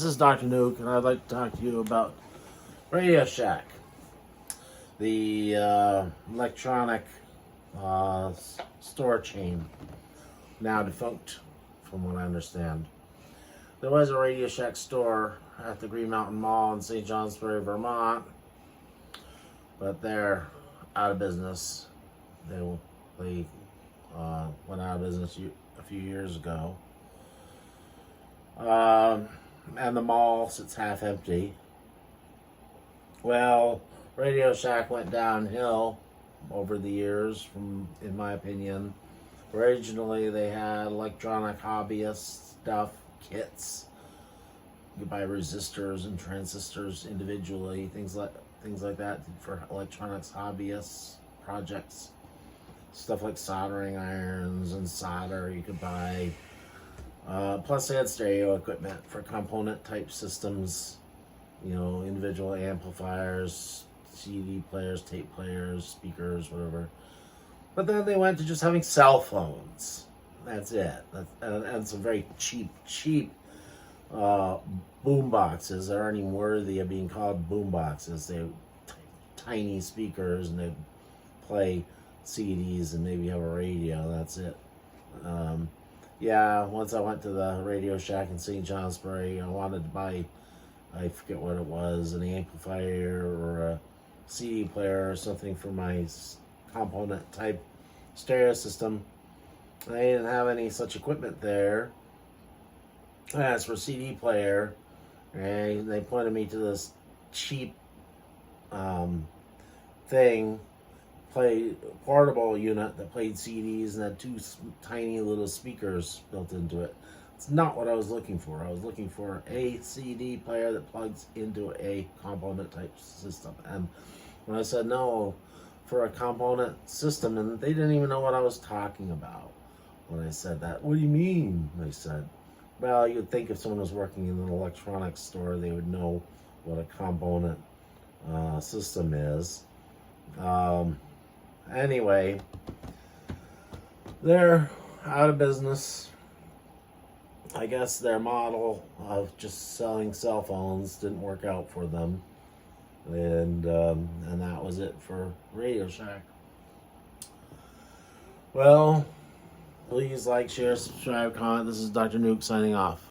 This is Dr. Nuke, and I'd like to talk to you about Radio Shack, the electronic store chain, now defunct, from what I understand. There was a Radio Shack store at the Green Mountain Mall in St. Johnsbury, Vermont, but they're out of business. They went out of business a few years ago. And the mall sits half empty. Well, Radio Shack went downhill over the years, in my opinion. Originally, they had electronic hobbyist stuff, kits. You could buy resistors and transistors individually, things like that for electronics hobbyists projects. Stuff like soldering irons and solder you could buy. Plus they had stereo equipment for component type systems, individual amplifiers, CD players, tape players, speakers, whatever. But then they went to just having cell phones. That's it. And some very cheap boom boxes that aren't even worthy of being called boom boxes. They're tiny speakers and they play CDs and maybe have a radio. That's it. Once I went to the Radio Shack in St. Johnsbury, I wanted to buy, I forget what it was, an amplifier or a CD player or something for my component type stereo system. They didn't have any such equipment there. I asked for a CD player, and they pointed me to this cheap portable unit that played CDs and had two tiny little speakers built into it. It's not what I was looking for. I was looking for a CD player that plugs into a component type system. And when I said no for a component system, and they didn't even know what I was talking about when I said that. What do you mean? They said, well, you'd think if someone was working in an electronics store, they would know what a component system is. Anyway, they're out of business. I guess their model of just selling cell phones didn't work out for them. And that was it for Radio Shack. Well, please like, share, subscribe, comment. This is Dr. Nuke signing off.